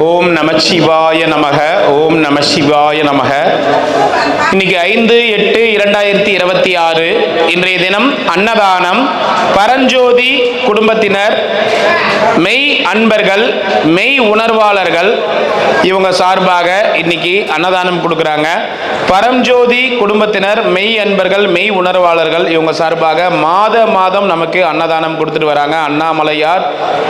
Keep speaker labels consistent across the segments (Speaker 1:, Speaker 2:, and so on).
Speaker 1: ஓம் நமசிவாய நமக. ஓம் நமசிவாய நமக. இன்னைக்கு 5/8/2026 இன்றைய தினம் அன்னதானம். பரஞ்சோதி குடும்பத்தினர், மெய் அன்பர்கள், மெய் உணர்வாளர்கள் இவங்க சார்பாக இன்னைக்கு அன்னதானம் கொடுக்குறாங்க. பரஞ்சோதி குடும்பத்தினர், மெய் அன்பர்கள், மெய் உணர்வாளர்கள் இவங்க சார்பாக மாதம் நமக்கு அன்னதானம் கொடுத்துட்டு வராங்க. அண்ணாமலையார்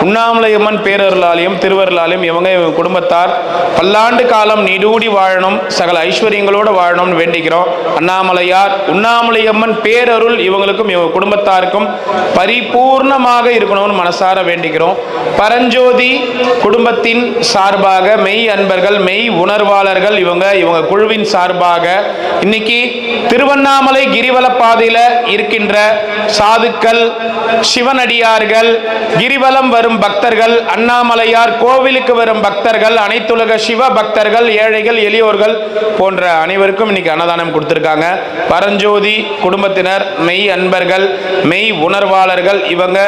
Speaker 1: உண்ணாமலையம்மன் பேரருளாலையும் திருவருளாலையும் இவங்க குடும்பத்தார் பல்லாண்டு காலம் நீடூடி வாழணும், சகல ஐஸ்வர்யங்களோடு வாழணும்னு வேண்டிக்கிறோம். அண்ணாமலையார் உண்ணாமலையம்மன் பேரருள் இவங்களுக்கும் இவங்க குடும்பத்தாருக்கும் பரிபூர்ணமாக இருக்கணும்னு மனசார வேண்டிக்கிறோம். பரஞ்சோதி குடும்பத்தின் சார்பாக மெய் அன்பர்கள், மெய் உணர்வாளர்கள் இவங்க குழுவின் சார்பாக இன்னைக்கு திருவண்ணாமலை கிரிவல பாதையில இருக்கின்ற சாதுக்கள், சிவனடியார்கள், கிரிவலம் வரும் பக்தர்கள், அண்ணாமலையார் கோவிலுக்கு வரும் பக்தர்கள், அனைத்துலக சிவ பக்தர்கள், ஏழைகள், எளியோர்கள் போன்ற அனைவருக்கும் இன்னைக்கு அன்னதானம் கொடுத்திருக்காங்க. பரஞ்சோதி குடும்பத்தினர், மெய் அன்பர்கள், மெய் உணர்வாளர்கள் இவங்க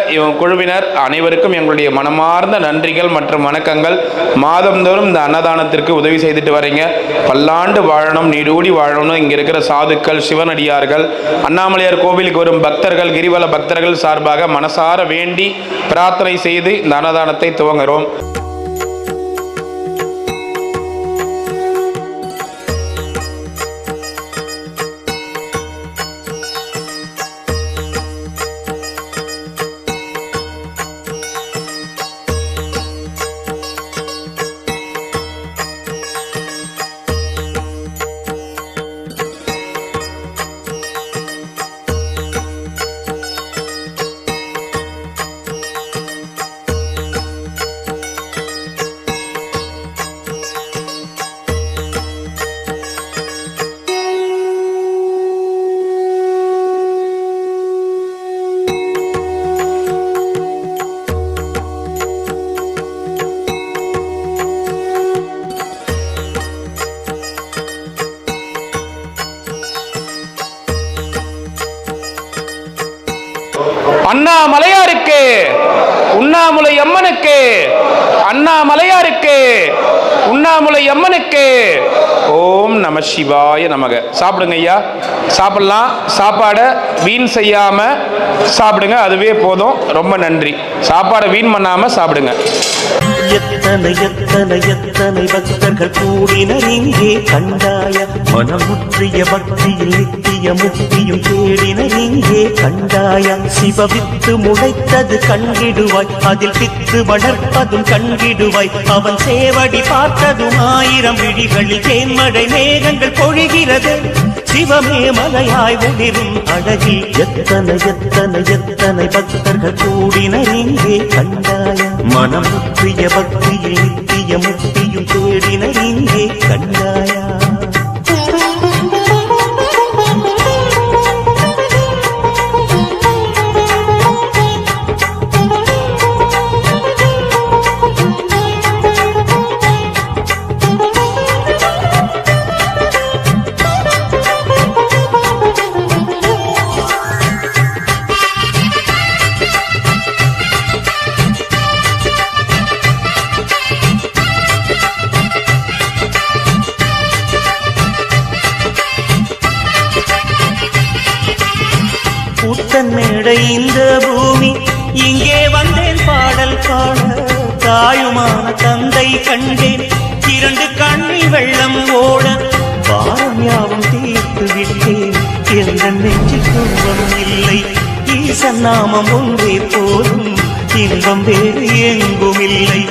Speaker 1: குழுவினர் அனைவருக்கும் எங்களுடைய மனமார்ந்த நன்றிகள் மற்றும் வணக்கங்கள். மாதந்தோறும் இந்த அன்னதானத்திற்கு உதவி செய்துட்டு வரீங்க. பல்லாண்டு வாழணும், நீடூடி வாழணும். இங்க இருக்கிற சாதுக்கள், சிவனடியார்கள், அண்ணாமலையார் கோவிலுக்கு வரும் பக்தர்கள், கிரிவல பக்தர்கள் சார்பாக மனசார வேண்டி பிரார்த்தனை செய்து இந்த அன்னதானத்தை துவங்குகிறோம். அண்ணாமலையாருக்கு, உண்ணாமுலை அம்மனுக்கு, அண்ணாமலையாருக்கு, உண்ணாமுலை அம்மனுக்கு. ஓம் நம சிவாய நமக. சாப்பிடுங்க ஐயா, சாப்பிடலாம். சாப்பாடை வீண் செய்யாம சாப்பிடுங்க, அதுவே போதும். ரொம்ப நன்றி. சாப்பாடை வீண் பண்ணாம சாப்பிடுங்க.
Speaker 2: எத்தனை எத்தனை எத்தனை பக்தர்கள் கூடினர் இங்கே கண்டாய, மனமுற்றிய பக்தியில் நித்திய முக்தியும் தேடினர் இங்கே கண்டாய. சிவவித்து முளைத்தது கண்டிடுவாய், அதில் பித்து வளர்ப்பதும் கண்டிடுவாய். அவன் சேவடி பார்த்ததும் 1000 விழிகளில் தேன்மழை மேகங்கள் பொழிகிறது. சிவமே மலையாய் ஒளிரும் அழகில் எத்தனை எத்தனை எத்தனை பக்தர்கள் கூடினர் இங்கே கண்டாய, மனமுற்றிய பக்தியில் நித்திய முக்தியும் தேடினர் இங்கே கண்டாயா. மேடை இந்த பூமி, இங்கே வந்தேன் பாடல் பாட. தாயுமான தந்தை கண்டேன், 2 கண்ணில் வெள்ளம் ஓட. பாரம் யாவும் தீர்த்து விட்டேன், எந்த நெஞ்சில் துன்பம் இல்லை. ஈசன் நாமம் ஒன்றே போதும், இன்பம் வேறு எங்கும் இல்லை.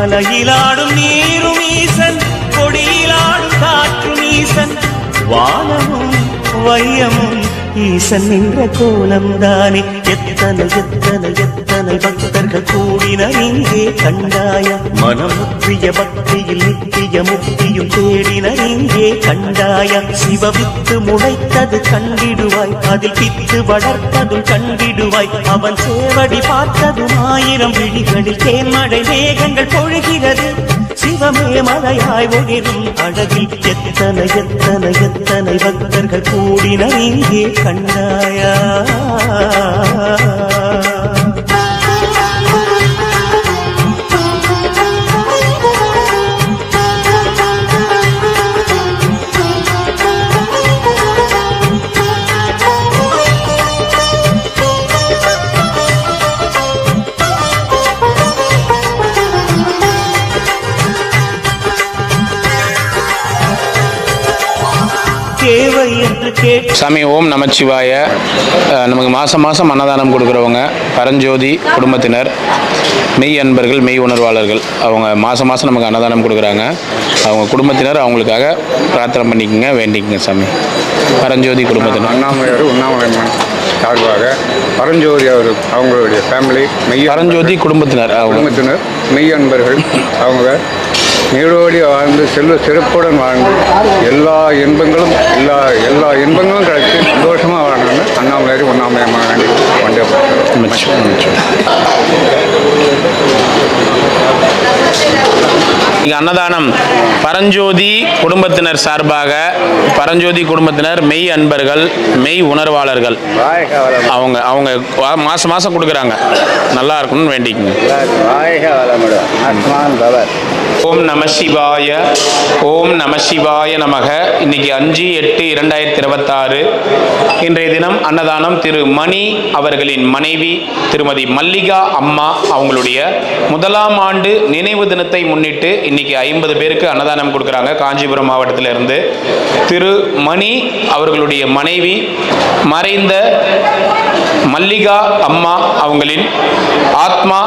Speaker 2: அலையிலாடும் நீரும் ஈசன், கொடியிலாடும் காற்றும் ஈசன், வானமும் வையமும் ஈசன் நின்ற கோலம் தானே. எத்தனை எத்தனை எத்தனை பக்தர்கள் கூடினர் இங்கே கண்டாய, மனமுற்றிய பக்தியில் நித்திய முக்தியும் தேடினர் இங்கே கண்டாய. சிவவித்து முளைத்தது கண்டிடுவாய், அதில் பித்து வளர்ப்பதும் கண்டிடுவாய். அவன் சேவடி பார்த்ததும் 1000 விழிகளில் தேன்மழை மேகங்கள் பொழிகிறது. சிவமே மலையாய் ஒளிரும் அழகில் எத்தனை எத்தனை எத்தனை பக்தர்கள் கூடினர் இங்கே கண்டாயா. தேவை என்று கேட்டு
Speaker 1: சாமி ஓம் நமச்சிவாய. நமக்கு மாதம் மாதம் அன்னதானம் கொடுக்குறவங்க பரஞ்சோதி குடும்பத்தினர், மெய் அன்பர்கள், மெய் உணர்வாளர்கள். அவங்க மாதம் மாதம் நமக்கு அன்னதானம் கொடுக்குறாங்க. அவங்க குடும்பத்தினர் அவங்களுக்காக பிரார்த்தனை பண்ணிக்கோங்க, வேண்டிக்கங்க சாமி. பரஞ்சோதி குடும்பத்தினர்
Speaker 3: அண்ணாமலையார் உண்ணாமலையம்மன் சார்பாக பரஞ்சோதி அவர் அவங்களுடைய ஃபேமிலி
Speaker 1: பரஞ்சோதி குடும்பத்தினர்
Speaker 3: குடும்பத்தினர் மெய் அன்பர்கள் அவங்க நீடோடி வாழ்ந்து செல்வ சிறப்புடன் வாழ்ந்து எல்லா இன்பங்களும் எல்லா இன்பங்களும் கிடைச்சி சந்தோஷமாக வாழணும்னு அண்ணாமலையார் உண்ணாமலையம்மன் வேண்டி கொண்டே
Speaker 1: இங்கே அன்னதானம் பரஞ்சோதி குடும்பத்தினர் சார்பாக, பரஞ்சோதி குடும்பத்தினர் மெய் அன்பர்கள், மெய் உணர்வாளர்கள். அவங்க மாதம் மாதம் கொடுக்குறாங்க. நல்லா இருக்கணும்னு வேண்டிக்கங்க. ஓம் நம சிவாய. ஓம் நம சிவாய நமக. இன்னைக்கு 5/8/2026 இன்றைய தினம் அன்னதானம் திரு மணி அவர்களின் மனைவி திருமதி மல்லிகா அம்மா அவங்களுடைய முதலாம் ஆண்டு நினைவு தினத்தை முன்னிட்டு இன்னைக்கு 50 பேருக்கு அன்னதானம் கொடுக்குறாங்க. காஞ்சிபுரம் மாவட்டத்தில் இருந்து திரு மணி அவர்களுடைய மனைவி மறைந்த மல்லிகா அம்மா அவங்களின் ஆத்மா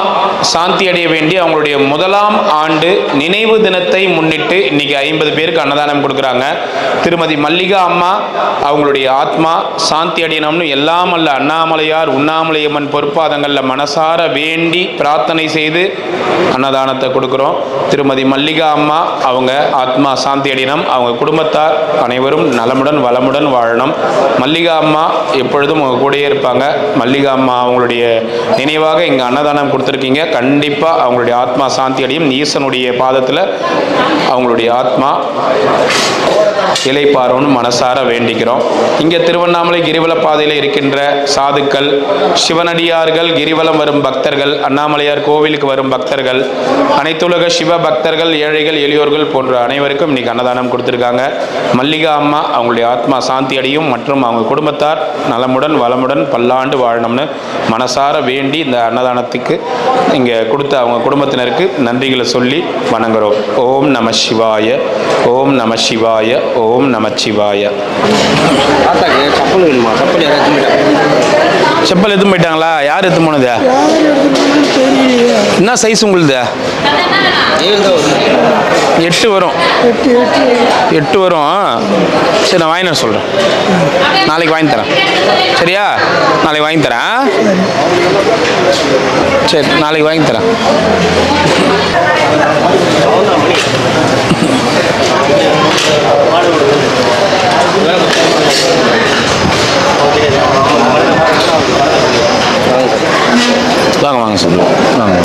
Speaker 1: சாந்தி அடைய வேண்டி அவங்களுடைய முதலாம் ஆண்டு நினைவு தினத்தை முன்னிட்டு இன்னைக்கு 50 பேருக்கு அன்னதானம் கொடுக்குறாங்க. திருமதி மல்லிகா அம்மா அவங்களுடைய ஆத்மா சாந்தி அடையணும்னு எல்லாம் அல்ல அண்ணாமலையார் உண்ணாமலையம்மன் பொற்பாதங்களில் மனசார வேண்டி பிரார்த்தனை செய்து அன்னதானத்தை கொடுக்குறோம். திருமதி மல்லிகா அம்மா அவங்க ஆத்மா சாந்தி அடையணும். அவங்க குடும்பத்தார் அனைவரும் நலமுடன் வளமுடன் வாழணும். மல்லிகா அம்மா எப்பொழுதும் அவங்க கூடயே இருப்பாங்க. மல்லிகா அம்மா அவங்களுடைய நினைவாக இங்கே அன்னதானம் கொடுத்துருக்கீங்க. கண்டிப்பாக அவங்களுடைய ஆத்மா சாந்தி அடையும். ஈசனுடைய பாதத்தில் அவங்களுடைய ஆத்மா இலைப்பாரோன்னு மனசார வேண்டிக்கிறோம். இங்கே திருவண்ணாமலை கிரிவல பாதையில் இருக்கின்ற சாதுக்கள், சிவனடியார்கள், கிரிவலம் வரும் பக்தர்கள், அண்ணாமலையார் கோவிலுக்கு வரும் பக்தர்கள், அனைத்துலக சிவ பக்தர்கள், ஏழைகள், எளியோர்கள் போன்ற அனைவருக்கும் இன்னைக்கு அன்னதானம் கொடுத்துருக்காங்க. மல்லிகா அம்மா அவங்களுடைய ஆத்மா சாந்தி அடையும் மற்றும் அவங்க குடும்பத்தார் நலமுடன் வளமுடன் பல்லாண்டு வாழணும்னு மனசார வேண்டி இந்த அன்னதானத்துக்கு இங்கே கொடுத்த அவங்க குடும்பத்தினருக்கு நன்றிகளை சொல்லி வணங்குறோம். ஓம் நம சிவாய. ஓம் நம சிவாய. ஓம் நமச்சிவாய. செப்பல் எதுவும் போயிட்டாங்களா? யார் எத்து போனது? என்ன சைஸ் உங்களுது? 8 வரும். 8 வரும். சரி, நான் வாங்கி நான் சொல்கிறேன். நாளைக்கு வாங்கி தரேன். சரியா? நாளைக்கு வாங்கி தரேன். சரி, நாளைக்கு வாங்கி தரேன். வாங்க வாங்க சார், வாங்க.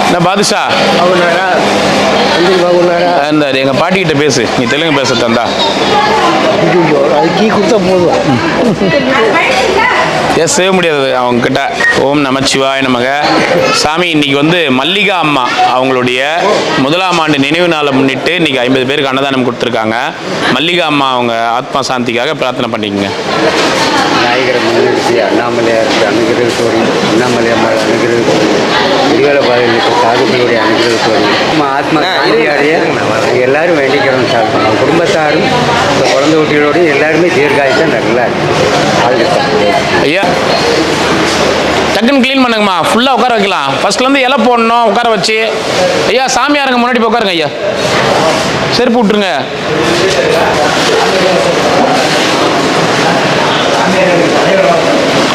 Speaker 1: என்ன பாதுஷா இந்த எங்கள் பாட்டிக்கிட்ட பேசு, நீ தெலுங்கு பேச தந்தா
Speaker 4: கொடுத்தா போதும்.
Speaker 1: செய்ய முடியாது அவங்க கிட்ட. ஓம் நமச்சிவாய நமக. சாமி இன்னைக்கு வந்து மல்லிகா அம்மா அவங்களுடைய முதலாம் ஆண்டு நினைவு நாளை முன்னிட்டு இன்னைக்கு 50 பேருக்கு அன்னதானம் கொடுத்துருக்காங்க. மல்லிகா அம்மா அவங்க ஆத்மா சாந்திக்காக பிரார்த்தனை பண்ணிக்கங்க.
Speaker 4: நாயகரை முன்னிறுத்தி அண்ணாமலையாருக்கு அனுகிரக கோரி, அண்ணாமலை அம்மா அனுகிரக கோரி, கிரிவல பாதையில் சாதுக்களுடைய அனுகிரக கோரி, நம்ம ஆத்மா சாந்தியாடைய நாங்கள் எல்லாரும் வேண்டிக்கிறோம் சார். நம்ம குடும்பத்தாரும் இந்த குழந்தை குட்டிகளோடையும் எல்லாருமே தீர்காயுசா நல்லா
Speaker 1: ஐயா டக்குன்னு க்ளீன் பண்ணுங்கம்மா. ஃபுல்லாக உட்கார வைக்கலாம். ஃபர்ஸ்ட்லேருந்து இலை போடணும், உட்கார வச்சு. ஐயா சாமியாருங்க முன்னாடி போய் உட்காருங்க. ஐயா செருப்பு விட்டுருங்க.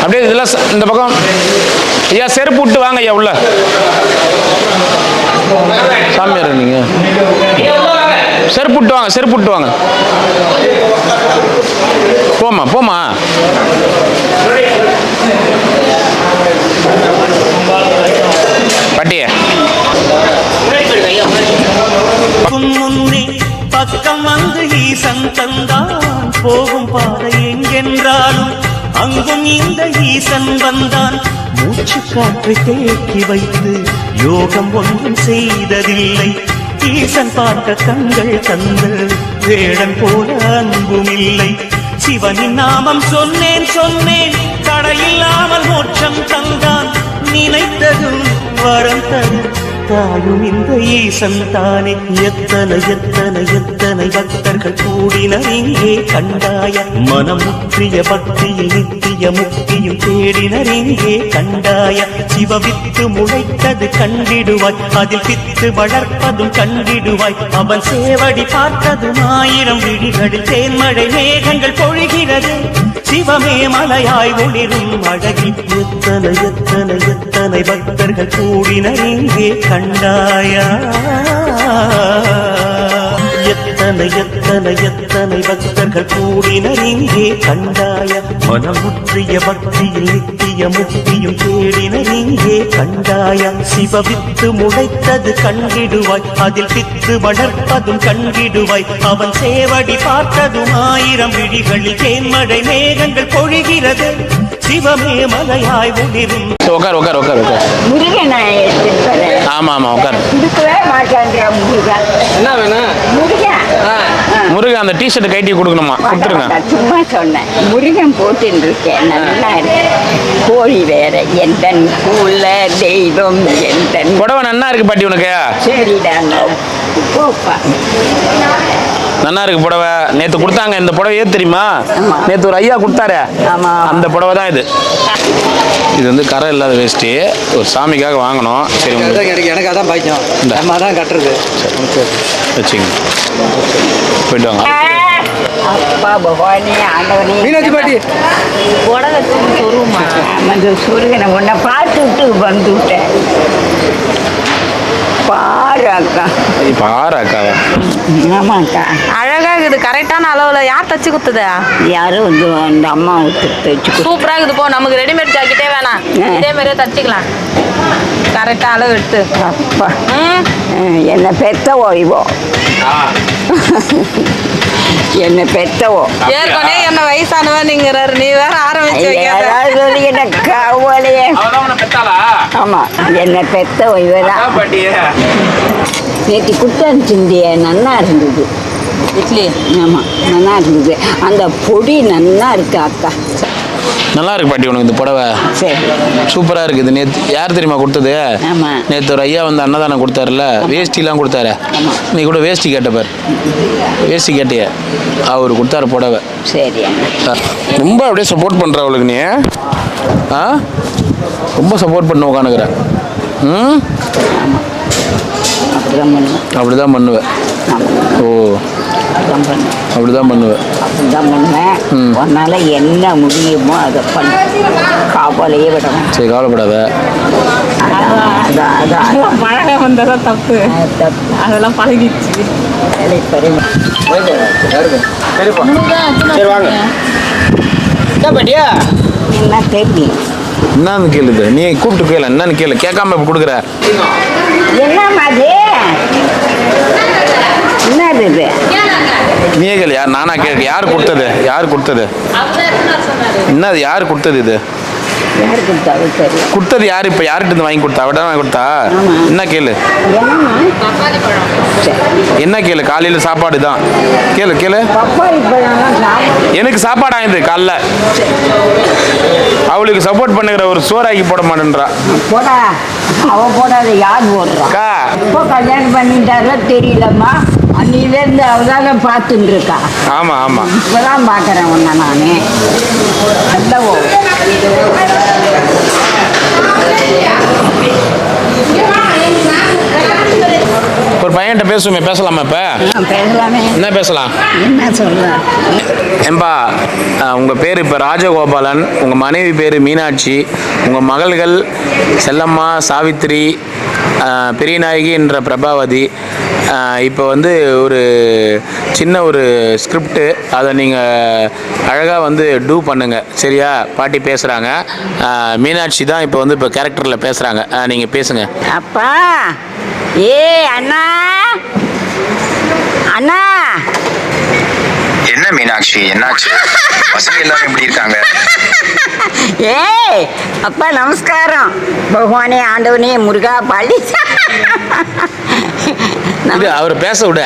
Speaker 1: அப்படியே இதெல்லாம் இந்த பக்கம். ஐயா செருப்பு விட்டு வாங்க ஐயா உள்ள. சாமியார் நீங்கள் செருப்பு விட்டு வாங்க, செருப்பு விட்டு வாங்க. போமா போமா. பட்டிய
Speaker 2: முன்னே பக்கம் வந்து ஈசன் தந்தான் போகும் பாதை எங்கென்றாலும் அங்கும் இந்த ஈசன் வந்தான். மூச்சு காற்றை தேக்கி வைத்து யோகம் ஒன்றும் செய்ததில்லை. ஈசன் பார்க்க கண்கள் தந்த வேடன் போல அன்பும் இல்லை. சிவனின் நாமம் சொன்னேன் சொன்னேன், தடையில்லாமல் மோட்சம் தந்தான். நினைத்ததும் வரம் தரும் தாயும் இந்த ஈசன் தானே. எத்தனை எத்தனை எத்தனை பக்தர்கள் கூடினர் இங்கே கண்டாய. மனம் முற்றிய பக்தியில் நித்திய முக்தியும் தேடினர் இங்கே கண்டாய. சிவவித்து முளைத்தது கண்டிடுவாய், அதில் பித்து வளர்ப்பதும் கண்டிடுவாய். அவன் சேவடி பார்த்ததும் 1000 விழிகளில் தேன்மழை மேகங்கள் பொழிகிறது. சிவமே மலையாய் ஒளிரும் அழகி. எத்தனை எத்தனை எத்தனை பக்தர்கள் கூடினர் இங்கே கண்டாயா. எத்தனை எத்தனை எத்தனை பக்தர்கள் கூடினர் இங்கே கண்டாய. மனம் முற்றிய பக்தியில் நித்திய முக்தியும் தேடினர் இங்கே கண்டாய. சிவவித்து முளைத்தது கண்டிடுவாய், அதில் பித்து வளர்ப்பதும் கண்டிடுவாய். அவன் சேவடி பார்த்ததும் 1000 விழிகளில் தேன்மழை மேகங்கள் பொழிகிறது. சிவமே மலையாய் ஒளிரும்.
Speaker 1: உட்கார் உட்கார் உட்கார் உட்கார்.
Speaker 5: முருகன்
Speaker 1: ஆமா ஆமா உட்கார்.
Speaker 5: கொடுக்கவே மாட்டேன்ற முருகன்.
Speaker 1: என்ன வேணும்?
Speaker 5: முருகன்
Speaker 1: முருகன் அந்த டிஷர்ட் கைட்டி கொடுக்கணுமா? கொடுத்துருங்க.
Speaker 5: சும்மா சொன்னேன். முருகன் போட்டுன்னு இருக்கேன், நல்லா இருக்கு. கோழி வேற எந்த கூல தெய்வம் எந்த.
Speaker 1: புடவை நன்னா இருக்கு பாட்டி உனக்கு.
Speaker 5: சரிடாங்க போப்பா.
Speaker 1: நல்லா இருக்கு புடவை. நேத்து கொடுத்தாங்க இந்த புடவை. ஏது தெரியுமா?
Speaker 5: ஆமா.
Speaker 1: நேத்து ஒரு ஐயா கொடுத்தாரு.
Speaker 5: ஆமா.
Speaker 1: அந்த புடவை தான் இது. இது வந்து கரை இல்லாத வேஷ்டி, ஒரு சாமிக்காக வாங்கணும். சரி
Speaker 4: எனக்கு அதான் பாய்ச்சோம், நம்ம தான் கட்டுறது.
Speaker 1: வச்சுங்க, போயிட்டு வாங்க.
Speaker 5: அப்பா பகவானே ஆண்டவனே.
Speaker 4: மீனாட்சி பாட்டி
Speaker 5: உலகத்துக்கு சொருமா அந்த சுருகனை உன்னை பார்த்து விட்டு வந்து விட்டேன். பாரு அக்கா.
Speaker 1: பாரு அக்காவா?
Speaker 5: ஆமாக்கா.
Speaker 6: அழகா இருக்குது. கரெக்டான அளவுல யார் தச்சு கொடுத்தது?
Speaker 5: யாரும் வந்து அந்த அம்மா தச்சு.
Speaker 6: சூப்பரா இருக்குது. போ, நமக்கு ரெடிமேட் ஜாக்கெட்டே வேணாம், இதே மாதிரியே தச்சுக்கலாம். கரெக்டா அளவு எடுத்து.
Speaker 5: அப்பா என்னை பெத்தவோ இவோ. என்னை பெத்தவோ.
Speaker 6: ஏற்கனவே என்ன வயசானவன் நீங்கிறாரு, நீ வேற ஆரம்பிச்சு வைக்காத.
Speaker 5: சொல்லிக்கிட்ட கவலையே. ஆமா, என்னை பெத்தவோ இவதான். நேற்று குட்டாச்சிந்திய நன்னா இருந்தது
Speaker 6: இட்லி.
Speaker 5: ஆமா நல்லா இருந்தது. அந்த பொடி நல்லா இருக்கு அக்கா.
Speaker 1: நல்லா இருக்கு பாட்டி உனக்கு இந்த புடவை.
Speaker 5: சரி
Speaker 1: சூப்பரா இருக்குது. நேற்று யார் தெரியுமா கொடுத்தது?
Speaker 5: ஆமா.
Speaker 1: நேற்று ஒரு ஐயா வந்து அன்னதானம் கொடுத்தாருல, வேஷ்டிலாம் கொடுத்தாரு. நீ கூட வேஷ்டி கேட்டப்பார், வேஷ்டி கேட்டிய அவர் கொடுத்தாரு புடவை.
Speaker 5: சரி.
Speaker 1: ரொம்ப அப்படியே சப்போர்ட் பண்ற அவளுக்கு நீ. ஆ ரொம்ப சப்போர்ட் பண்ண உட்காந்துக்கிற. ம் அப்படிதான் பண்ணுவேன். ஓ அப்படிதான் பண்ணுவேன்.
Speaker 5: அப்படிதான் பண்ணுவேன். உன்னால என்ன முடியுமோ அதை பண்ண. காப்பாலையே விடணும்.
Speaker 1: சரி கவலைப்படாத.
Speaker 6: பழக வந்ததான் தப்பு, அதெல்லாம் பழகிடுச்சு.
Speaker 1: சரி வாங்க.
Speaker 5: என்ன தெரியும்?
Speaker 1: என்னன்னு கேளுது. நீ கூப்பிட்டு கேளு, என்னன்னு கேளு. கேட்காம இப்ப கொடுக்குற.
Speaker 5: என்ன மாதிரி என்னது இது?
Speaker 1: நீயே கேளு. யார்? நானா கேட்க? யார் கொடுத்தது? யார் கொடுத்தது? என்னது யார் கொடுத்தது? இது
Speaker 5: யார் கொடுத்தாலும் தெரியும்.
Speaker 1: கொடுத்தது யார்? இப்போ யார்கிட்ட இருந்து வாங்கி கொடுத்தா? விட வாங்கி கொடுத்தா? என்ன கேளு. என்ன கேளு. காலையில் சாப்பாடு தான். கேளு கேளு. எனக்கு சாப்பாடு ஆகுது காலைல. அவளுக்கு சப்போர்ட் பண்ணுகிற ஒரு சோறாக்கி போட மாட்டேன்றா.
Speaker 5: போடா, அவ போடாத. யார் போடுறா? இப்போ கல்யாணம் பண்ணிட்டாரோ தெரியலம்மா. அன்னிலேருந்து அவதான பார்த்துட்டு இருக்கா.
Speaker 1: ஆமா ஆமா.
Speaker 5: இப்பதான் பார்க்குறேன் உன்னை நானே. நல்லவோ
Speaker 1: ஒரு பையன்கிட்ட பேசுவோமே, பேசலாமா? இப்போ
Speaker 5: பேசலாமே.
Speaker 1: என்ன பேசலாம்?
Speaker 5: என்ன சொல்ற?
Speaker 1: ஏம்பா, உங்கள் பேர் இப்போ ராஜகோபாலன், உங்கள் மனைவி பேர் மீனாட்சி, உங்கள் மகள்கள் செல்லம்மா, சாவித்திரி, பெரியநாயகி என்ற பிரபாவதி. இப்போ வந்து ஒரு சின்ன ஒரு ஸ்கிரிப்டு, அதை நீங்கள் அழகாக வந்து டூ பண்ணுங்கள், சரியா? பாட்டி பேசுகிறாங்க. மீனாட்சி தான் இப்போ வந்து இப்போ கேரக்டரில் பேசுகிறாங்க. நீங்கள் பேசுங்க.
Speaker 5: அப்பா. ஏ அண்ணா, அண்ணா.
Speaker 7: என்ன மீனாட்சி, என்னாச்சு? பசங்க எல்லாரும் எப்படி இருக்காங்க?
Speaker 5: ஏய் அப்பா நமஸ்காரம். பகவானே ஆண்டவனே முருகா பாலி.
Speaker 1: இது அவர் பேச விட.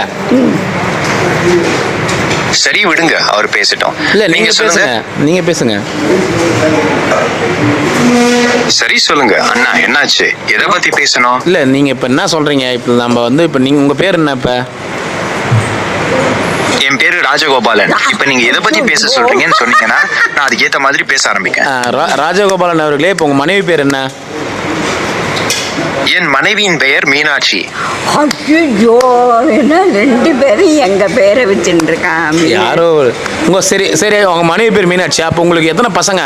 Speaker 7: சரி விடுங்க, அவர் பேசட்டும்.
Speaker 1: இல்லை, நீங்கள் பேசுங்க. நீங்கள் பேசுங்க.
Speaker 7: சரி சொல்லுங்க அண்ணா, என்னாச்சு? எதை பத்தி பேசணும்?
Speaker 1: இல்லை நீங்கள் இப்போ என்ன சொல்கிறீங்க? இப்போ நம்ம வந்து இப்போ நீங்கள் உங்கள் பேர் என்ன இப்போ?
Speaker 7: என் பேரு ராஜகோபாலன். இப்ப நீங்க எதை பத்தி பேச சொல்றீங்கன்னு சொன்னீங்கன்னா நான் அதுக்கேத்த மாதிரி பேச ஆரம்பிக்கேன்.
Speaker 1: ராஜகோபாலன் அவர்களே, இப்போ உங்கள் மனைவி பேர் என்ன?
Speaker 7: என் மனைவியின் பெயர் மீனாட்சி.
Speaker 5: ஐயோ, என்ன 2 பேரும் எங்க பேரை வச்சுட்டு இருக்கான்.
Speaker 1: யாரோ உங்கள் சரி சரி உங்கள் மனைவி பேர் மீனாட்சி. அப்போ உங்களுக்கு எத்தனை பசங்க?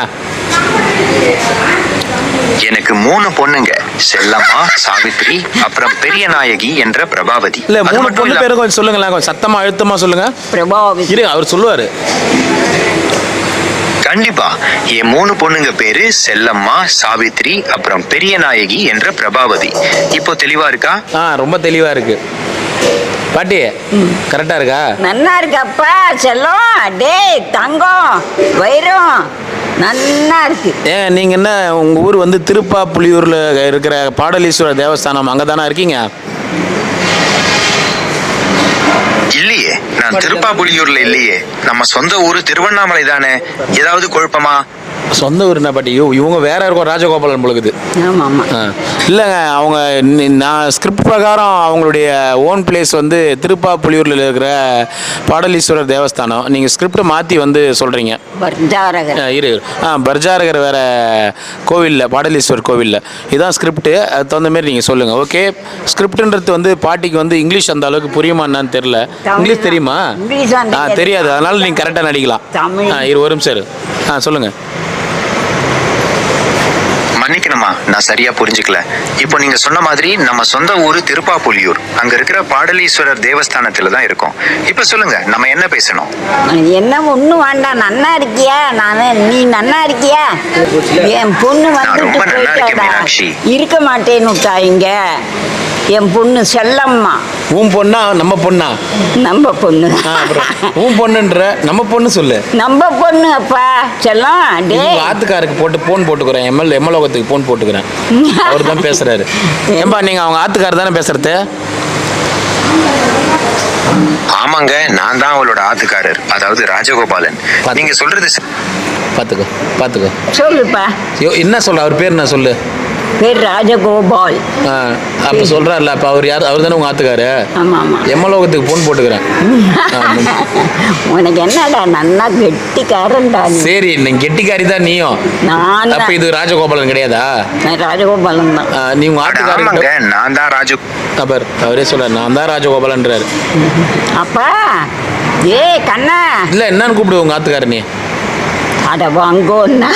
Speaker 7: எனக்கு 3 பொண்ணுங்க. செல்லம்மா, சாவித்ரி, அப்புறம் பெரிய நாயகி என்ற பிரபாவதி.
Speaker 1: இல்லை,
Speaker 7: அது
Speaker 1: 3
Speaker 7: மட்டும்
Speaker 1: பொண்ணு
Speaker 7: இல்ல-
Speaker 1: பேரும் கொஞ்சம் சொல்லுங்களேன், கொஞ்சம் சத்தமாக அழுத்தமாக சொல்லுங்கள்.
Speaker 5: பிரபாவதி.
Speaker 1: இரு, அவர் சொல்லுவார்.
Speaker 7: கண்டிப்பா. என் 3 பொண்ணுங்க பேரு செல்லம்மா, சாவித்ரி, அப்புறம் பெரிய நாயகி என்ற பிரபாவதி. இப்போ தெளிவா இருக்கா?
Speaker 1: ரொம்ப தெளிவாக இருக்கு பாட்டி. கரெக்டாக இருக்கா?
Speaker 5: நன்னா இருக்கப்பா செல்லம். டேய் தங்கம், வைரம், நன்னா இருக்கு.
Speaker 1: ஏன் நீங்கள் என்ன உங்கள் ஊர் வந்து திருப்பாப்புலியூரில் இருக்கிற பாடலீஸ்வரர் தேவஸ்தானம் அங்கே தானே இருக்கீங்க?
Speaker 7: இல்லையே, நான் திருப்பாப்புலியூர்ல இல்லையே. நம்ம சொந்த ஊரு திருவண்ணாமலை தானே. ஏதாவது குழப்பமா?
Speaker 1: சொந்த ஊர் என்ன பாட்டி? இவங்க வேற இருக்கும், ராஜகோபாலன் பொழுது.
Speaker 5: ஆமா ஆமா.
Speaker 1: இல்லைங்க, அவங்க நான் ஸ்கிரிப்ட் பிரகாரம் அவங்களுடைய ஓன் பிளேஸ் வந்து திருப்பாப்புலியூரில் இருக்கிற பாடலீஸ்வரர் தேவஸ்தானம். நீங்கள் ஸ்கிரிப்டை மாற்றி வந்து சொல்கிறீங்க.
Speaker 5: பர்ஜாரகர்.
Speaker 1: இரு பர்ஜாரகர் வேற கோவிலில், பாடலீஸ்வரர் கோவிலில். இதுதான் ஸ்கிரிப்டு. அது தகுந்த மாதிரி நீங்கள் சொல்லுங்கள். ஓகே. ஸ்கிரிப்டுன்றது வந்து பாட்டிக்கு வந்து இங்கிலீஷ் அந்த அளவுக்கு புரியுமா என்னன்னு தெரில. இங்கிலீஷ் தெரியுமா?
Speaker 5: இங்கிலீஷ்
Speaker 1: தெரியாது. அதனால நீங்கள் கரெக்டாக நடிக்கலாம்.
Speaker 5: தமிழ்.
Speaker 1: இரு ஒரு நிமிஷம். சொல்லுங்கள்.
Speaker 7: மன்னிக்கணுமா, நான் சரியா புரிஞ்சுக்கல. இப்போ நீங்க சொன்ன மாதிரி நம்ம சொந்த ஊரு திருப்பாப்புலியூர். அங்க இருக்கிற பாடலீஸ்வரர் தேவஸ்தானத்துல தான் இருக்கோம். இப்ப சொல்லுங்க, நம்ம என்ன பேசணும்?
Speaker 5: என்ன ஒண்ணும் வேண்டாம். நன்னா இருக்கியா? நீ நன்னா இருக்கியா? என் பொண்ணு
Speaker 7: நான் ரொம்ப
Speaker 5: வந்துட்டு
Speaker 7: நல்லா இருக்கேன்
Speaker 5: போயிட்டாடா.
Speaker 7: மீனாட்சி.
Speaker 5: இருக்க மாட்டேன்னுட்டா இங்க. என் பொண்ணு செல்லம்மா.
Speaker 1: உன் பொண்ணா நம்ம பொண்ணா?
Speaker 5: நம்ம பொண்ணு.
Speaker 1: உன் பொண்ணுன்ற நம்ம பொண்ணு சொல்லு.
Speaker 5: நம்ம பொண்ணு அப்பா செல்லம். டே
Speaker 1: ஆத்துக்காருக்கு போட்டு போன் போட்டுக்கிறேன். எம்எல்ஓகத்துக்கு போன் போட்டுக்கிறேன். அவர் தான் பேசுறாரு. ஏம்பா நீங்க அவங்க ஆத்துக்காரர் தானே பேசுறது?
Speaker 7: ஆமாங்க, நான் தான் அவளோட ஆத்துக்காரர், அதாவது ராஜகோபாலன். நீங்க சொல்றது
Speaker 1: பாத்துக்கோ.
Speaker 5: சொல்லுப்பா.
Speaker 1: என்ன சொல்ற? அவர் பேர் என்ன சொல்லு?
Speaker 5: பேர் ராஜகோபால்.
Speaker 1: அப்ப சொல்றாருல, அப்ப அவர் யார்? அவர் தானே உங்க ஆத்துக்காரு?
Speaker 5: ஆமா ஆமா.
Speaker 1: எம்எல்ஓகத்துக்கு போன் போட்டுக்கிறேன்.
Speaker 5: உனக்கு என்னடா நன்னா கெட்டிக்காரன்டா நீ.
Speaker 1: சரி, நீங்க கெட்டிக்காரி தான் நீயும்.
Speaker 5: நான்
Speaker 1: அப்ப இது ராஜகோபாலன் கிடையாதா?
Speaker 5: ராஜகோபாலன் தான்.
Speaker 1: நீ உங்க
Speaker 7: ஆமாங்க,
Speaker 1: ஆத்துக்காரர்.
Speaker 7: நான் தான் ராஜு.
Speaker 1: அவரே சொல்றாரு, நான் தான் ராஜகோபாலன்றாரு.
Speaker 5: அப்பா ஏ கண்ணா.
Speaker 1: இல்ல, என்னன்னு கூப்பிடுவோம் உங்க ஆத்துக்காரர்? நீ
Speaker 5: அட வாங்கோன்னா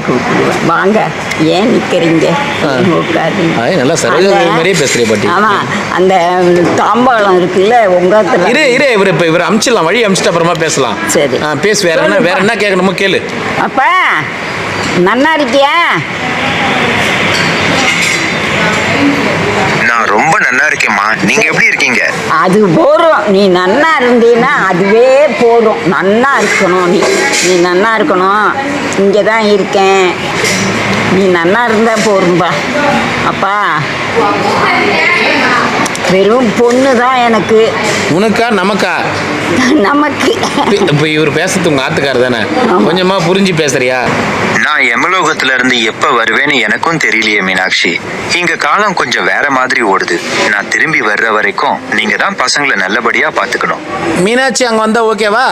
Speaker 5: கூப்பிடுவேன். வாங்க, ஏன் நிற்கிறீங்க? உட்காருங்க.
Speaker 1: நல்லா சரோஜா மாதிரியே பேசுறீ பாட்டி.
Speaker 5: ஆமா, அந்த தாம்பாளம் இருக்குல்ல உங்க
Speaker 1: இவர் அமிச்சிடலாம், வழி அமிச்சிட்டு அப்புறமா பேசலாம்.
Speaker 5: சரி.
Speaker 1: பேசு. வேற என்ன கேட்கணுமோ கேளு.
Speaker 5: அப்பா நன்னா இருக்கியா?
Speaker 7: நான் ரொம்ப நல்லா இருக்கேம்மா. நீங்க எப்படி இருக்கீங்க?
Speaker 5: அது போதும். நீ நன்னா இருந்தீன்னா அதுவே போதும். நன்னா இருக்கணும். நீ நன்னா இருக்கணும். இங்கே தான் இருக்கேன். நீ நன்னா இருந்தா போதும்பா. அப்பா வெறும் பொண்ணு தான் எனக்கு.
Speaker 1: உனக்கா நமக்கா?
Speaker 5: நமக்கு.
Speaker 1: இப்போ இவர் பேசுறது உங்க ஆத்துக்காரர் தானே? கொஞ்சமா புரிஞ்சு பேசுறியா?
Speaker 7: நான் எமலோகத்துல இருந்து எப்ப வருவேன்னு எனக்கும் தெரியலையே மீனாட்சி. இங்க காலம் கொஞ்சம் வேற மாதிரி ஓடுது. நான் திரும்பி வர்ற வரைக்கும் நீங்க தான் பசங்களை நல்லபடியா பாத்துக்கணும்.
Speaker 1: மீனாட்சி அங்க வந்தா ஓகேவா?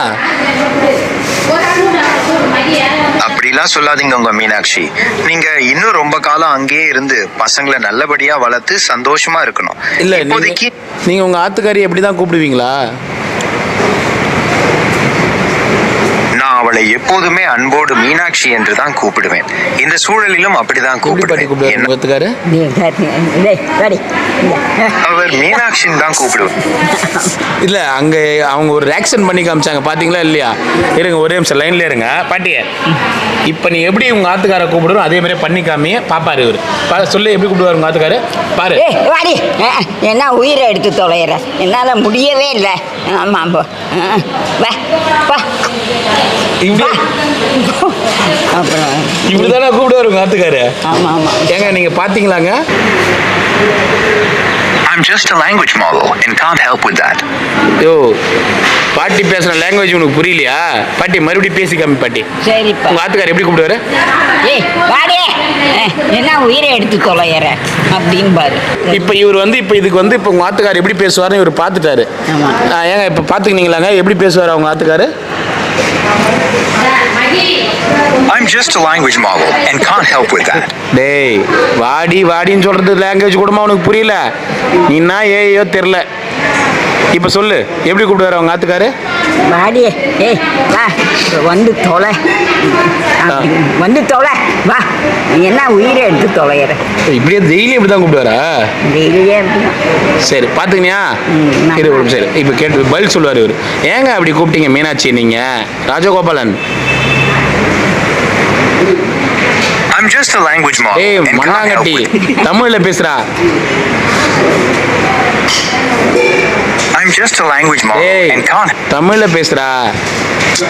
Speaker 7: அப்படிலாம் சொல்லாதீங்க உங்க மீனாட்சி. நீங்க இன்னும் ரொம்ப காலம் அங்கேயே இருந்து பசங்களை நல்லபடியா வளர்த்து சந்தோஷமா இருக்கணும்.
Speaker 1: இல்ல,
Speaker 7: இப்போதைக்கு
Speaker 1: நீங்க உங்க ஆத்துக்காரி எப்படிதான் கூப்பிடுவீங்களா?
Speaker 7: நான் அவளை எப்போதுமே அன்போடு மீனாட்சி என்று தான் கூப்பிடுவேன். இந்த சூழலிலும் அப்படிதான் கூப்பிடுவேன்.
Speaker 1: ஆத்துக்காரு
Speaker 7: அவர் மீனாட்சின்னு தான் கூப்பிடுவேன்.
Speaker 1: இல்ல, அங்க அவங்க ஒரு ரியாக்ஷன் பண்ணி காமிச்சாங்க, பாத்தீங்களா இல்லையா? இருங்க ஒரே நிமிஷம் லைன்ல இருங்க பாட்டிய. இப்ப நீ எப்படி உங்க ஆத்துக்கார கூப்பிடுறோம் அதே மாதிரி பண்ணி காமிய பாப்பாரு. இவரு சொல்லு, எப்படி கூப்பிடுவாரு உங்க ஆத்துக்காரு பாரு.
Speaker 5: வாடி, என்ன உயிரை எடுத்து தொலைகிற? என்னால முடியவே இல்லை. ஆமா போ. அப்புறம்
Speaker 1: இப்படிதானே கூப்பிடுவாரு உங்க ஆத்துக்காரு?
Speaker 5: ஆமா ஆமா.
Speaker 1: ஏங்க நீங்க பாத்தீங்களாங்க?
Speaker 7: I'm just a language model and can't help with that.
Speaker 1: யோ, பாட்டி பேசுற லாங்குவேஜ் உனக்கு புரியலையா? பாட்டி மறுபடியும் பேசி காமி பாட்டி.
Speaker 5: சரிப்பா.
Speaker 1: உங்க ஆத்துக்காரர் எப்படி கூப்பிடுவாரு?
Speaker 5: ஏய் வாடி. என்ன உயிரை எடுத்து தொலைகிற அப்படின்னு பாரு.
Speaker 1: இப்போ இவர் வந்து இப்போ இதுக்கு வந்து இப்போ உங்கள் ஆத்துக்கார் எப்படி பேசுவார்னு இவர் பார்த்துட்டாரு.
Speaker 5: ஆமா.
Speaker 1: ஏங்க இப்போ பார்த்துக்கினீங்களாங்க எப்படி பேசுவார் அவங்க ஆத்துக்காரு?
Speaker 7: I'm just a language model and can't help with that.
Speaker 1: டேய் வாடி வாடின்னு சொல்கிறது லாங்குவேஜ் கூடமா உனக்கு புரியல? நீன்னா ஏயோ தெரில. இப்போ சொல்லு எப்படி கூப்பிடுவார் அவங்க ஆத்துக்காரு?
Speaker 5: வாடியே, ஏய் வா வந்து தொலை, வந்து தொலை வா, நீ என்ன உயிரை எடுத்து தொலைகிற.
Speaker 1: இப்படியே டெய்லி இப்படி தான் கூப்பிடுவாரா?
Speaker 5: டெய்லியே அப்படிதான்.
Speaker 1: சரி பார்த்துக்கினியா?
Speaker 5: நான்
Speaker 1: இரு ஒரு சரி இப்போ கேட்டு பதில் சொல்லுவார் இவர். ஏங்க அப்படி கூப்பிட்டீங்க மீனாட்சி நீங்கள்? Rajagopalan.
Speaker 7: I'm just a language model
Speaker 1: ஏய்
Speaker 7: and can't help
Speaker 1: Mannangatti
Speaker 7: with
Speaker 1: தமிழில் பேசுகிறா.
Speaker 7: I'm just a language model
Speaker 1: ஏய்
Speaker 7: and can't
Speaker 1: தமிழில் பேசுகிறா.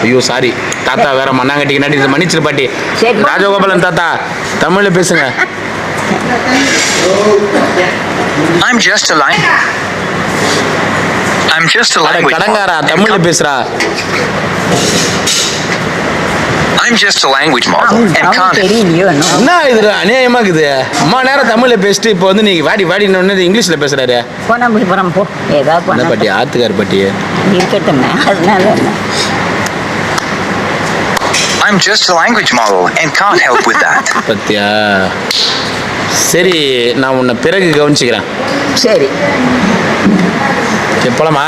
Speaker 1: ஐயோ சாரி தாத்தா, வேற மண்ணாங்கட்டிக்கு நடி மன்னிச்சிரு பாட்டி.
Speaker 5: சரி.
Speaker 1: ராஜகோபாலன் தாத்தா தமிழில் பேசுங்க.
Speaker 7: I'm just a language
Speaker 1: கடங்காரா
Speaker 7: model and
Speaker 1: தமிழில் பேசுகிறா.
Speaker 7: I'm just a language model and
Speaker 5: அவனுக்கு
Speaker 7: can't
Speaker 5: தெரியலையோ இன்னும்.
Speaker 1: என்ன இது அநியாயமாக இருக்குது? அம்மா நேரம் தமிழில் பேசிட்டு இப்போ வந்து நீங்கள் வாடி வாடின்னு இங்கிலீஷில் பேசுகிறாரு.
Speaker 5: போனா போகிறோம் போ, ஏதாவது
Speaker 1: என்ன
Speaker 5: பண்ண
Speaker 1: பாட்டி ஆத்துக்கார் பாட்டி?
Speaker 5: இருக்கட்டும், அதனால என்ன.
Speaker 7: I'm just a language model and can't help with that.
Speaker 1: பத்தியா? சரி நான் உன்னை பிறகு கவனிச்சுக்கிறேன்.
Speaker 5: சரி
Speaker 1: எப்போலாமா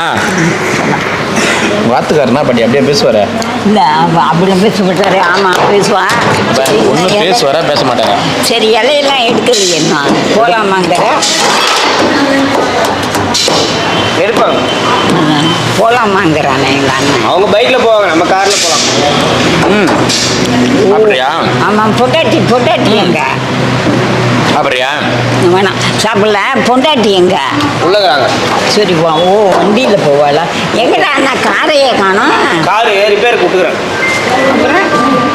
Speaker 1: வாத்துக்காரனா பாட்டி அப்படியே பேசுவாரா?
Speaker 5: இல்லை அப்படி பேசப்பட்டாரு. ஆமாம் பேசுவான்.
Speaker 1: ஒன்றும் பேசுவாரா பேச மாட்டாரா?
Speaker 5: சரி இலையெல்லாம் எடுக்கலையே நான் போகலாமாங்கிற.
Speaker 4: எடுப்பாங்க.
Speaker 5: போகலாமாங்கிறானே எங்கள் அண்ணன்.
Speaker 4: அவங்க பைக்கில் போவாங்க, நம்ம காரில் போகலாம்.
Speaker 1: ம் அப்படியா?
Speaker 5: ஆமாம் பொண்டாட்டி எங்க?
Speaker 1: அப்படியா?
Speaker 5: வேணாம் சாப்பிடல. பொண்டாட்டி எங்க?
Speaker 4: உள்ளதாங்க.
Speaker 5: சரி வா. ஓ வண்டியில் போவாளா? எங்கடா அண்ணா காரையே காணோம்.
Speaker 4: காரு ரிப்பேர் கூப்பிட்டுக்கிறேன்,
Speaker 5: அப்புறம்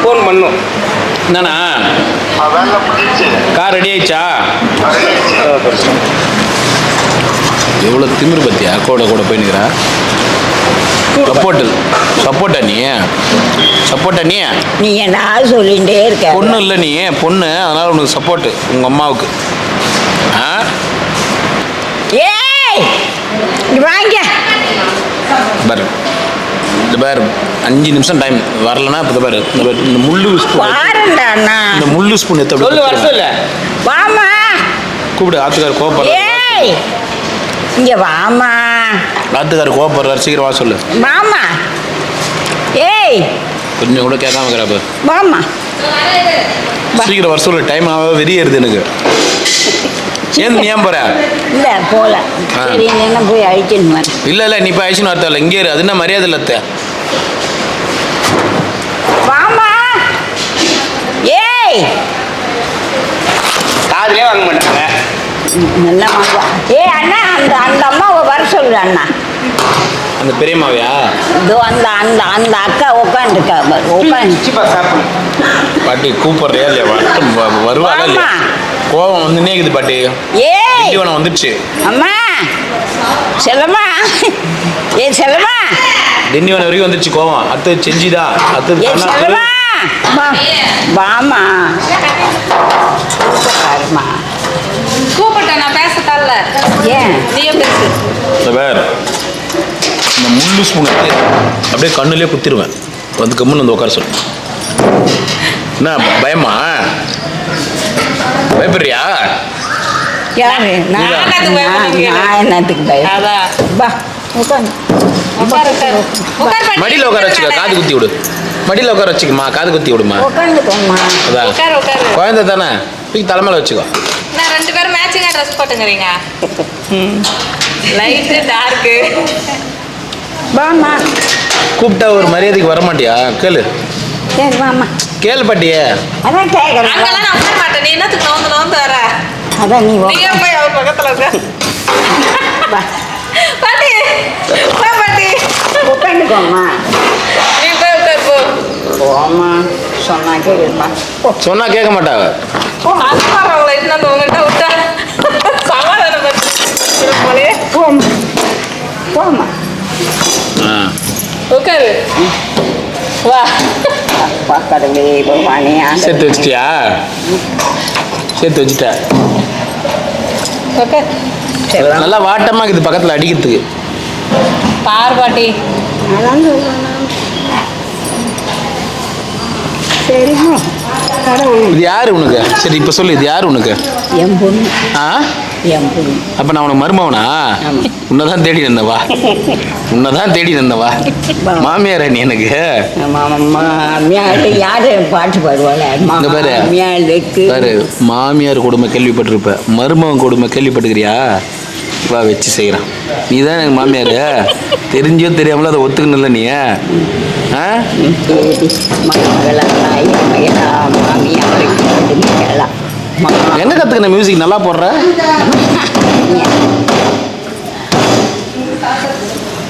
Speaker 4: ஃபோன் பண்ணும்.
Speaker 1: என்னண்ணா கார் ரெடி ஆயிடுச்சா? எவ்வளோ திமிரு பத்தியா? கூட போயினுக்கிறா. சப்போட்டா நீ
Speaker 5: நீ என்ன சொல்லிகிட்டே இருக்க.
Speaker 1: பொண்ணு இல்லை நீ பொண்ணு, அதனால உனக்கு சப்போர்ட்டு உங்கள் அம்மாவுக்கு. ஆ
Speaker 5: ஏய் இங்க வாங்க.
Speaker 1: பாரு இந்த பாரு 5 நிமிஷம் டைம் வரலன்னா இப்போ பாரு இந்த முள்ளு ஸ்பூன்,
Speaker 5: பாருண்டா அண்ணா.
Speaker 1: இந்த முள்ளு ஸ்பூன் எடுத்து
Speaker 4: சொல்லு, வர
Speaker 1: அப்படி
Speaker 4: சொல்லு.
Speaker 5: வாமா.
Speaker 1: கூப்பிடு. ஆத்துக்கார் கோபப்படுற.
Speaker 5: ஏய் இங்க வாமா.
Speaker 1: ஆத்துக்கார் கோபப்படுறாரு, சீக்கிரம் வா சொல்லு.
Speaker 5: வாமா. ஏய்
Speaker 1: கொஞ்சம் கூட கேட்காம இருக்கிறாப்ப.
Speaker 5: வாமா.
Speaker 1: சீக்கிரம் வர சொல்லு, டைம் ஆக வெறியேறுது எனக்கு. ஏன் நீ ஏன் போற?
Speaker 5: இல்லை போகல. சரி என்ன போய் அழிக்கணுமா?
Speaker 1: இல்லை நீ இப்போ ஐஷன் வார்த்தை இங்கே இரு. அது என்ன மரியாதை இல்லை அத்தை.
Speaker 5: வாமா. ஏய்
Speaker 4: காதுலேயே வாங்க மாட்டாங்க.
Speaker 5: நல்லா வாங்க. ஏய் அண்ணா அந்த அம்மாவை வர சொல்லுற அண்ணா.
Speaker 1: அந்த பெரியம்மாவையா?
Speaker 5: இதோ அந்த அக்கா உட்காந்துருக்கா. உட்காந்து
Speaker 4: சிப்பா சாப்பிடணும்.
Speaker 1: பாட்டி கூப்பிடுறியா இல்லையா? வருவாளா இல்லையா? கோவம் வந்து நேக்குது பாட்டி.
Speaker 5: ஏய்
Speaker 1: திண்டிவனம் வந்துடுச்சு.
Speaker 5: அம்மா செல்லம்மா. ஏய் செல்லம்மா.
Speaker 1: திண்டிவனம் வரைக்கும் வந்துடுச்சு கோவம். அத்து செஞ்சுதா அத்து
Speaker 5: ஏய் செல்லம்மா. வாமா. பாருமா.
Speaker 6: கூப்பிட்டேன் நான் பேச தரல.
Speaker 5: ஏன்
Speaker 6: நீயும் பேசு.
Speaker 1: இந்த வேறு இந்த முள்ளு ஸ்பூன் எடுத்து அப்படியே கண்ணுலேயே குத்திடுவேன். வந்து கம்முன்னு வந்து உட்கார சொல்லு. என்ன பயமா? பயப்படுறியா?
Speaker 5: யாரு? நான் என்னத்துக்கு பயம்?
Speaker 6: அதான்.
Speaker 5: பா உட்காந்து.
Speaker 6: உட்காரு. உட்கார்
Speaker 1: மடியில் உட்கார வச்சுக்க, காது குத்தி விடு. மடியில் உட்கார வச்சுக்கம்மா, காது குத்தி விடுமா.
Speaker 5: உட்காந்துக்கோம்மா.
Speaker 1: அதான்
Speaker 6: உட்காரு.
Speaker 1: குழந்தை தானே, தூக்கி தலைமையில வச்சுக்கோ.
Speaker 6: நான் 2 பேரும் மேட்சிங்காக ட்ரெஸ் போட்டுங்கிறீங்க. Light torque.
Speaker 5: வாமா.
Speaker 1: கூப்பிட்டா ஒரு மரியாதைக்கு வர மாட்டியா? கேளு
Speaker 5: சரி வாமா.
Speaker 1: கேளு பாட்டியே.
Speaker 5: அதான் கேட்குறேன்.
Speaker 6: அங்கெல்லாம் நான் உட்கார மாட்டேன். நீ என்னத்துக்கு நோந்து வர?
Speaker 5: அதான் நீ
Speaker 6: நீங்க போய் அவர் பக்கத்துல இருக்க.
Speaker 5: வா.
Speaker 6: பாட்டி வா பாட்டி.
Speaker 5: உட்காந்துக்கோம்மா.
Speaker 6: நீ போய் உட்கார் போ.
Speaker 5: போம்மா. சொன்னா கேட்குமா?
Speaker 1: சொன்னா கேட்க மாட்டாங்க.
Speaker 6: அஸ்மாராவில் இன்னும் உங்கள்கிட்ட விட்டா சமாதானம் போலே.
Speaker 5: போம்மா. போம்மா.
Speaker 1: ஆ
Speaker 6: உட்காரு. வா.
Speaker 5: பார்க்கறவே பகவானே
Speaker 1: சேர்த்து வச்சிட்டியா? சேர்த்து வச்சுட்ட.
Speaker 6: ஓகே
Speaker 5: செல்லம்
Speaker 1: நல்லா வாட்டமாக இருக்குது பக்கத்தில் அடிக்கிறதுக்கு.
Speaker 6: பார் பாட்டி.
Speaker 5: அதான் சொல்றேன். சரிம்மா கடவுள்
Speaker 1: இது யாரு உனக்கு? சரி இப்போ சொல்லு, இது யாரு உனக்கு?
Speaker 5: என் பொண்ணு
Speaker 1: ஆ
Speaker 5: என் பொண்ணு.
Speaker 1: அப்போ நான் உனக்கு மருமவனா? உன்னதான் தேடி வந்தவா? உன்னதான் தேடி வந்தவா? மாமியாரா நீ எனக்கு?
Speaker 5: மாமியார்கிட்ட யாரு பாட்டு பாடுவாள்?
Speaker 1: இங்க பாரு.
Speaker 5: மாமியாருக்கு
Speaker 1: பாரு, மாமியார் கொடுமை கேள்விப்பட்டிருப்ப, மருமகன் கொடுமை கேள்விப்பட்டுக்கிறியா? வா வச்சு செய்கிறான். நீ தான் எனக்கு மாமியார். தெரிஞ்சோ தெரியாமல அதை ஒத்துக்கணும்ல நீ? ஆ
Speaker 5: மகளா தாய் மகளா மாமியாருக்கு மகளா
Speaker 1: எங்க கற்றுக்கின மியூசிக் நல்லா போடுற?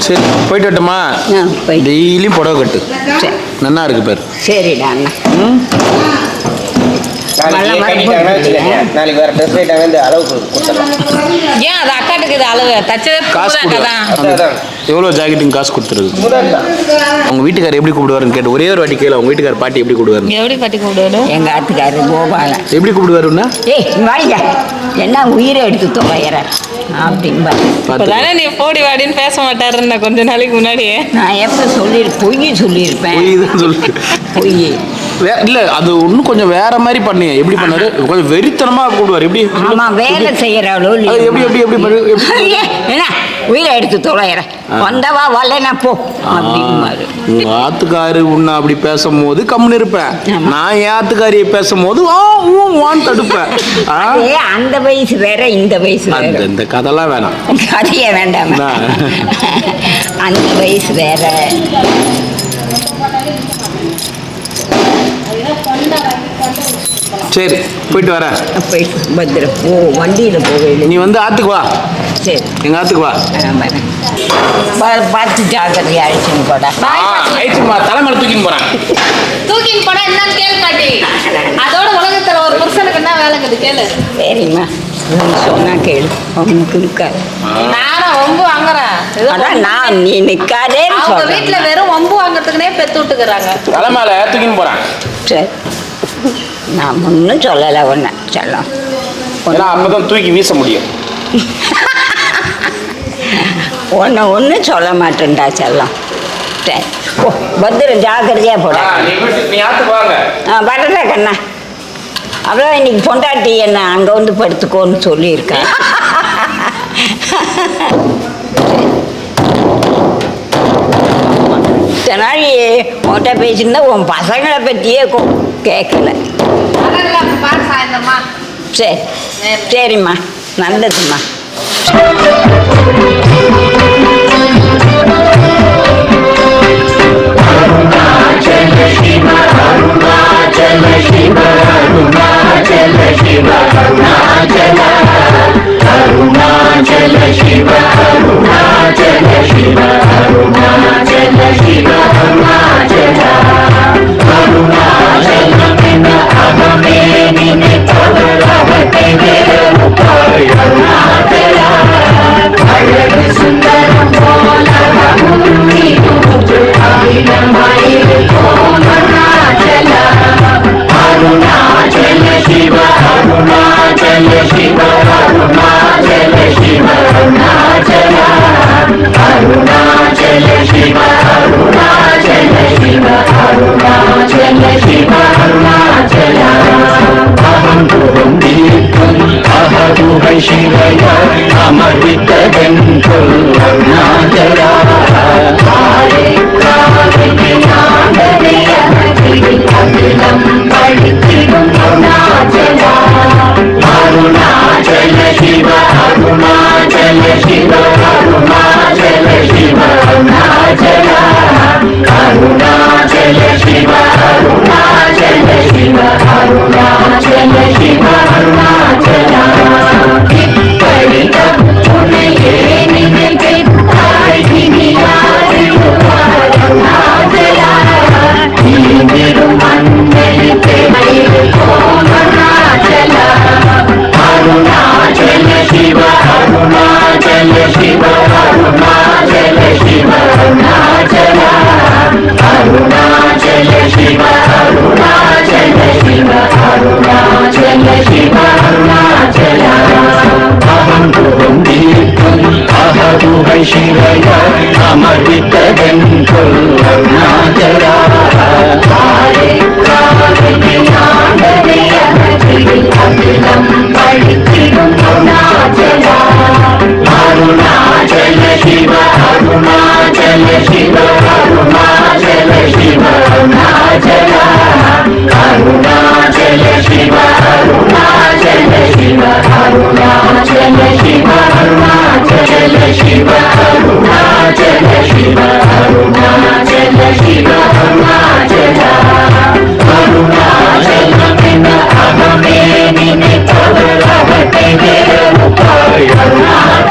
Speaker 1: சரி போயிட்டு வரட்டுமா? டெய்லியும் புடவை கட்டு. நல்லா இருக்கு பேர்.
Speaker 5: சரிடா அண்ணா.
Speaker 8: நாளைக்கு வேற ட்ரெஸ் ஐட்டம் வந்து அளவுக்கு கொடுத்துடலாம்.
Speaker 6: ஏன் அது அக்காட்டுக்கு இது அளவு தச்சதே
Speaker 1: காசு கொடு.
Speaker 6: தான்.
Speaker 1: எவ்வளோ ஜாக்கெட்டுங்க காசு கொடுத்துருக்கு?
Speaker 8: முதல் தான்
Speaker 1: உங்க வீட்டுக்காரர் எப்படி கூப்பிடுவாருன்னு கேட்டு ஒரே ஒரு வாட்டி கேளு. உங்க வீட்டுக்காரர் பாட்டி எப்படி கூப்பிடுவாரு?
Speaker 6: எப்படி பாட்டி கூப்பிடுவாரு?
Speaker 5: எங்கள் ஆத்துக்காரு கோபாலன்.
Speaker 1: எப்படி கூப்பிடுவாருன்னா?
Speaker 5: ஏய் வாங்க என்ன உயிரை எடுத்து தொலைகிற அப்படின்பா.
Speaker 6: இப்பதானே நீ போடி வாடின்னு பேச மாட்டாருன்னு கொஞ்ச நாளைக்கு முன்னாடியே.
Speaker 5: நான் எப்போ பொய் சொல்லியிருப்பேன்.
Speaker 1: பொய் தான் சொல்லு.
Speaker 5: பொய்
Speaker 1: இல்ல அது இன்னும் கொஞ்சம் வேற மாதிரி பண்ணி எப்படி பண்ணாரு? கொஞ்சம் வெறித்தனமா கூப்பிடுவாரு. எப்படி?
Speaker 5: ஆமா வேலை செய்யறாளோ
Speaker 1: எப்படி எப்படி எப்படி பண்ணு?
Speaker 5: என்ன உயிரை எடுத்து தொலைகிற வந்தவா வரலனா போ அப்படின்பாரு.
Speaker 1: உங்க ஆத்துக்காரு உன்னை அப்படி பேசும்போது கம்முன்னு இருப்பேன். நான் என் ஆத்துக்காரியை பேசும்போது வான்னு தடுப்பேன்.
Speaker 5: அந்த வயசு வேற இந்த வயசு வேற.
Speaker 1: இந்த கதைலாம் வேணாம்.
Speaker 5: கதையே வேண்டாம். அந்த வயசு வேற.
Speaker 1: சரி போயிட்டு வரேன்.
Speaker 5: போயிட்டு பத்திரம் போ. வண்டியில் போவேன்.
Speaker 1: நீ வந்து ஆத்துக்கு வா.
Speaker 5: சரி
Speaker 1: எங்க ஆத்துக்கு வா.
Speaker 5: பார்த்து ஜாக்கிரதையா அழிச்சுன்னு போடா.
Speaker 1: ஆயிடுச்சுமா, தலைமையில தூக்கின்னு போறேன்.
Speaker 6: தூக்கின்னு போனா என்னன்னு கேளு பாட்டி. அதோட உலகத்துல ஒரு புருஷனுக்கு என்ன வேலைங்குது கேளு.
Speaker 5: சரிம்மா சொன்னா கேளு. அவனுக்கு இருக்காது.
Speaker 6: நானும் வம்பு வாங்குறேன்.
Speaker 5: அதான் நான் நீ நிக்காதே.
Speaker 6: அவங்க வீட்டுல வெறும் வம்பு வாங்குறதுக்குனே பெத்து விட்டுக்கிறாங்க.
Speaker 1: தலைமையில தூக்கின்னு போறேன்.
Speaker 5: சரி நான் ஒன்றும் சொல்லலை ஒன்று செல்லம்.
Speaker 1: அப்பதான் தூக்கி வீச முடியும்.
Speaker 5: ஒன்றும் சொல்ல மாட்டேன்டா செல்லம். சரி ஓ பத்திரம் ஜாக்கிரதையாக போட.
Speaker 1: நீ ஆத்துக்கு வாங்க.
Speaker 5: வரல கண்ணா. அவ்வளோ இன்னைக்கு பொண்டாட்டி என்ன அங்கே வந்து படுத்துக்கோன்னு சொல்லியிருக்கேன். நாள் உன்கிட்ட பேசியிருந்தா உன் பசங்களை பற்றியே கேட்கல. சரி சரிம்மா நல்லதும்மா.
Speaker 9: Thank you.
Speaker 2: சிவையாய் அமர்வித்ததென்றொல் அருணாச்சலா அருணாச்சல சிவ அருணாச்சல சிவ அருணாச்சல சிவ அருணாச்சலா அருணாச்சல சிவ அருணாச்சல சிவ அருணாச்சல சிவ அருணாச்சல சிவ அருணாச்சல சிவ அருணாச்சல சிவ அருணாச்சலா அருணாச்சலமென அகமே நினைத்தவர் அவத்தை வேறு அருணாச்சல